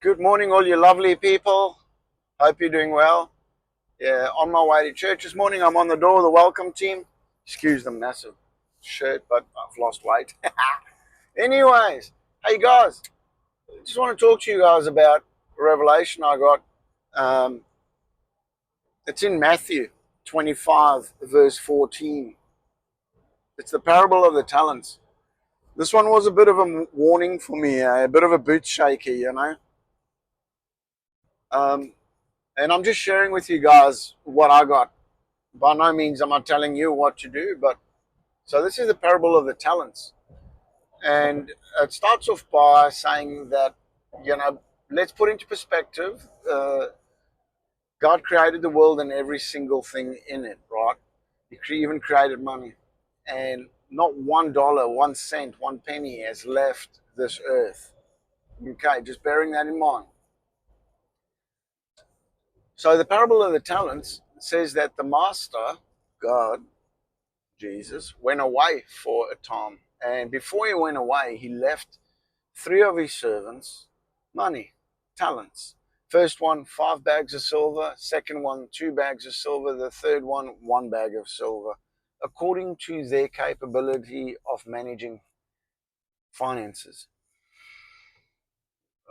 Good morning, all you lovely people. Hope you're doing well. Yeah, on my way to church this morning. I'm on the door of the welcome team. Excuse the massive shirt, but I've lost weight. Anyways, hey guys, just want to talk to you guys about a revelation I got. Um, it's in Matthew 25, verse 14. It's the parable of the talents. This one was a bit of a warning for me, a bit of a boot shaker. Um, and I'm just sharing with you guys what I got. By no means am I telling you what to do, but so this is the parable of the talents. And it starts off by saying that, you know, let's put into perspective God created the world and every single thing in it, right? He even created money. And not $1, 1 cent, one penny has left this earth. Okay, just bearing that in mind. So the parable of the talents says that the master, God, Jesus, went away for a time. And before he went away, he left three of his servants money, talents. First one, 5 bags of silver. Second one, 2 bags of silver. The third one bag of silver, according to their capability of managing finances.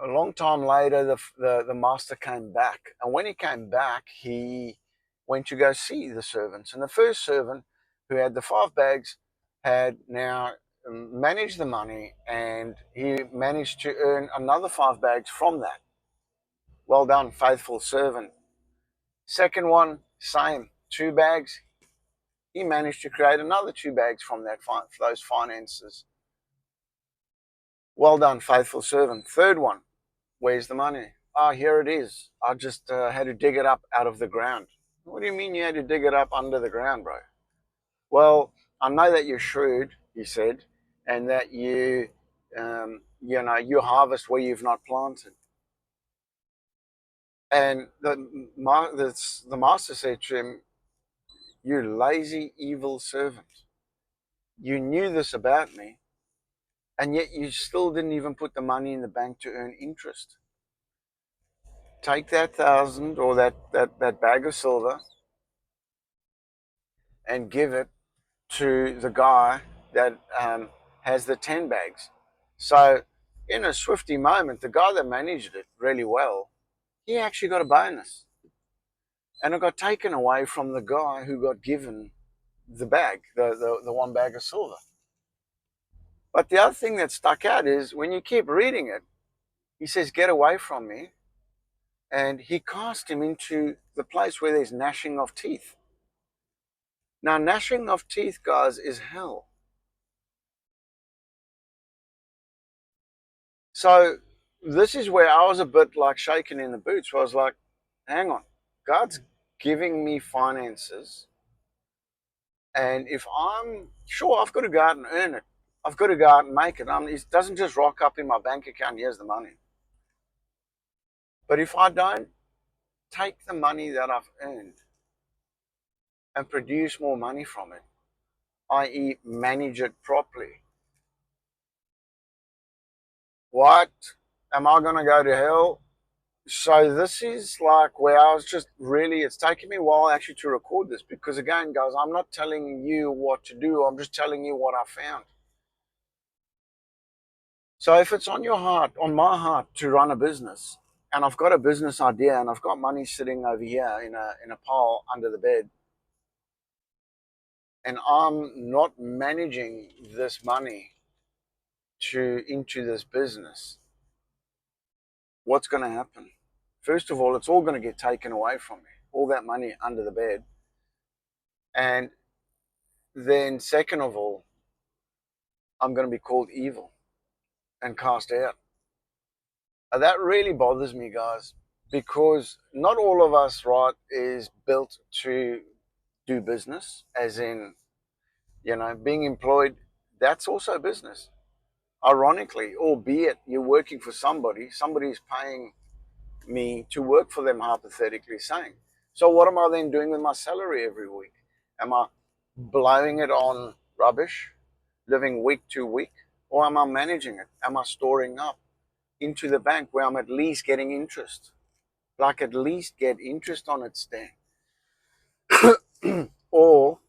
A long time later, the master came back. And when he came back, he went to go see the servants. And the first servant, who had the 5 bags, had now managed the money, and he managed to earn another 5 bags from that. Well done, faithful servant. Second one, same, 2 bags. He managed to create another 2 bags from those finances. Well done, faithful servant. Third one, where's the money? Oh, here it is. I just had to dig it up out of the ground. What do you mean you had to dig it up under the ground, bro? Well, I know that you're shrewd, he said, and that you harvest where you've not planted. And the master said to him, "You lazy, evil servant. You knew this about me, and yet you still didn't even put the money in the bank to earn interest. Take that 1,000 or that bag of silver and give it to the guy that has the 10 bags." So, in a swifty moment, the guy that managed it really well, he actually got a bonus. And it got taken away from the guy who got given the bag, the 1 bag of silver. But the other thing that stuck out is when you keep reading it, he says, "Get away from me." And he cast him into the place where there's gnashing of teeth. Now, gnashing of teeth, guys, is hell. So this is where I was a bit like shaken in the boots. Where I was like, hang on, God's giving me finances. And if I'm sure, I've got to go out and earn it. I've got to go out and make it. It doesn't just rock up in my bank account, here's the money. But if I don't take the money that I've earned and produce more money from it, i.e., manage it properly, what? Am I going to go to hell? So this is like where I was just really, it's taken me a while actually to record this because again, guys, I'm not telling you what to do. I'm just telling you what I found. So if it's on your heart, on my heart to run a business, and I've got a business idea and I've got money sitting over here in a pile under the bed, and I'm not managing this money into this business, what's going to happen? First of all, it's all going to get taken away from me, all that money under the bed. And then second of all, I'm going to be called evil and cast out. And that really bothers me, guys, because not all of us, right, is built to do business, as in, being employed, that's also business. Ironically, albeit you're working for somebody's paying me to work for them, hypothetically saying. So what am I then doing with my salary every week? Am I blowing it on rubbish, living week to week, or am I managing it? Am I storing up? into the bank where I'm at least getting interest. Like at least get interest on it, Stan. Or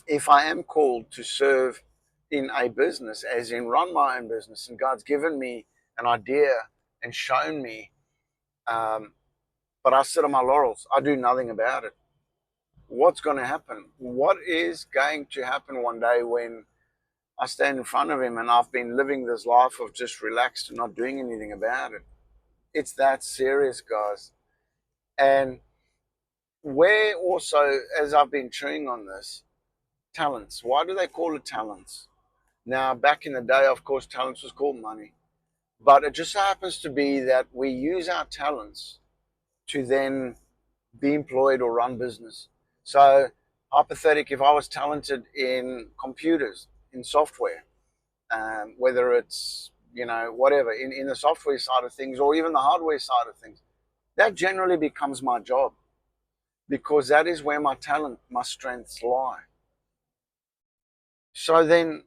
if I am called to serve in a business, as in run my own business, and God's given me an idea and shown me, but I sit on my laurels, I do nothing about it. What's going to happen? What is going to happen one day when I stand in front of Him and I've been living this life of just relaxed and not doing anything about it? It's that serious, guys. And where also, as I've been chewing on this, talents. Why do they call it talents? Now, back in the day, of course, talents was called money. But it just happens to be that we use our talents to then be employed or run business. So, hypothetically, if I was talented in computers, in software, whether it's, whatever, in the software side of things or even the hardware side of things, that generally becomes my job because that is where my talent, my strengths lie. So then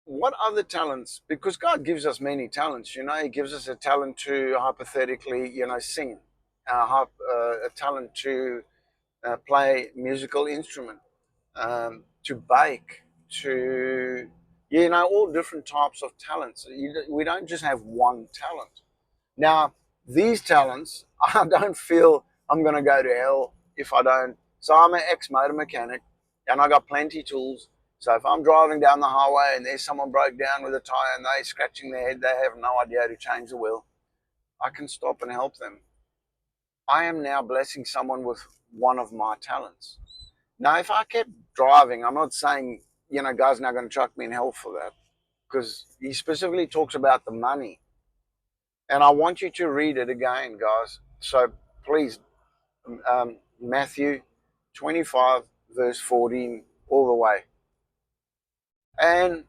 what other talents? Because God gives us many talents. He gives us a talent to hypothetically, sing, a talent to play musical instrument, to bake, to all different types of talents. We don't just have one talent. Now, these talents, I don't feel I'm going to go to hell if I don't. So I'm an ex-motor mechanic, and I got plenty tools. So if I'm driving down the highway and there's someone broke down with a tire and they're scratching their head, they have no idea how to change the wheel, I can stop and help them. I am now blessing someone with one of my talents. Now, if I kept driving, I'm not saying, God's not going to chuck me in hell for that, because He specifically talks about the money. And I want you to read it again, guys. So please, Matthew 25, verse 14, all the way. And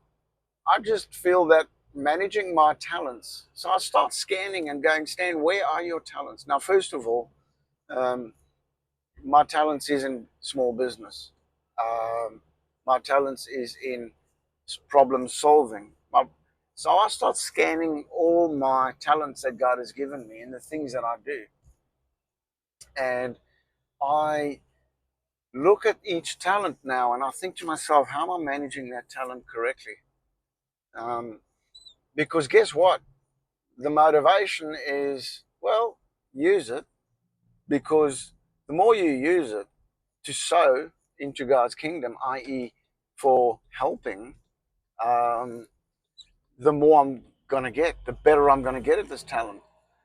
I just feel that managing my talents. So I start scanning and going, Stan, where are your talents? Now, first of all, my talents is in small business. My talents is in problem solving. So I start scanning all my talents that God has given me and the things that I do. And I look at each talent now and I think to myself, how am I managing that talent correctly? Because guess what? The motivation is, well, use it, because the more you use it to sow into God's kingdom, i.e., for helping, the more I'm going to get, the better I'm going to get at this talent.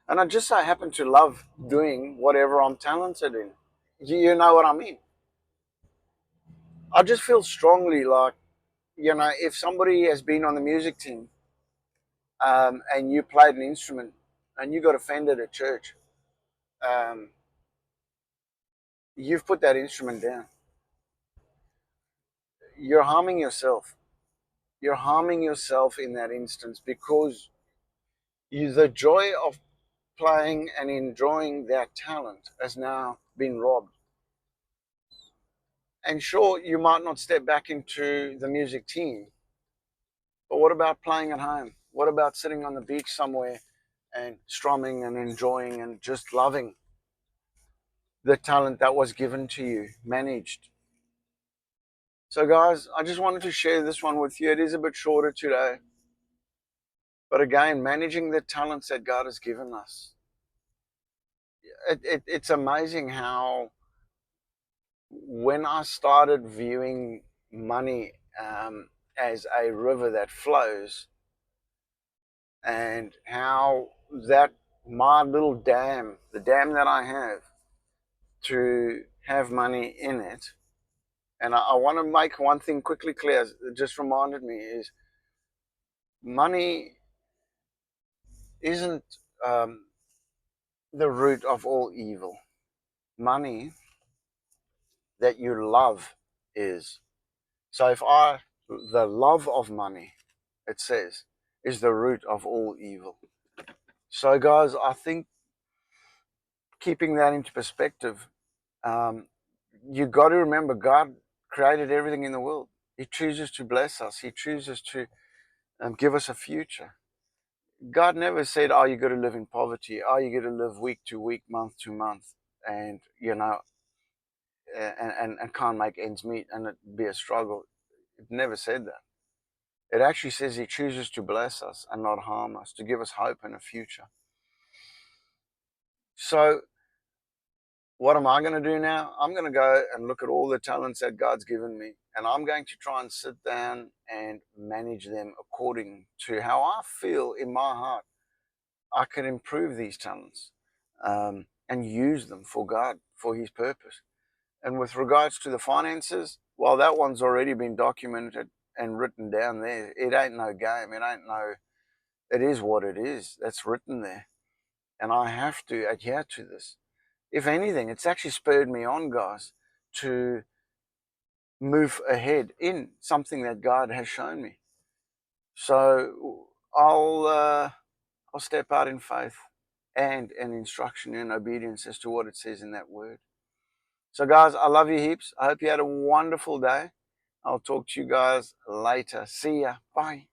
And I just so happen to love doing whatever I'm talented in. You know what I mean? I just feel strongly like, if somebody has been on the music team, and you played an instrument and you got offended at church, um, you've put that instrument down. You're harming yourself. You're harming yourself in that instance because the joy of playing and enjoying that talent has now been robbed. And sure, you might not step back into the music team, but what about playing at home? What about sitting on the beach somewhere and strumming and enjoying and just loving the talent that was given to you, managed? So, guys, I just wanted to share this one with you. It is a bit shorter today. But again, managing the talents that God has given us. It's amazing how when I started viewing money as a river that flows, and how that my little dam, the dam that I have to have money in it, and I want to make one thing quickly clear, it just reminded me, is money isn't the root of all evil. Money that you love is. So the love of money, it says, is the root of all evil. So, guys, I think keeping that into perspective, you got to remember God created everything in the world. He chooses to bless us. He chooses to give us a future. God never said, "Oh, you got to live in poverty. Oh, you got to live week to week, month to month, and and can't make ends meet, and it be a struggle." It never said that. It actually says He chooses to bless us and not harm us, to give us hope and a future. So, what am I going to do now? I'm going to go and look at all the talents that God's given me, and I'm going to try and sit down and manage them according to how I feel in my heart I can improve these talents, and use them for God, for His purpose. And with regards to the finances, well, that one's already been documented and written down there. It ain't no game. It is what it is. That's written there. And I have to adhere to this. If anything, it's actually spurred me on, guys, to move ahead in something that God has shown me. So I'll step out in faith and an instruction and obedience as to what it says in that word. So, guys, I love you heaps. I hope you had a wonderful day. I'll talk to you guys later. See ya. Bye.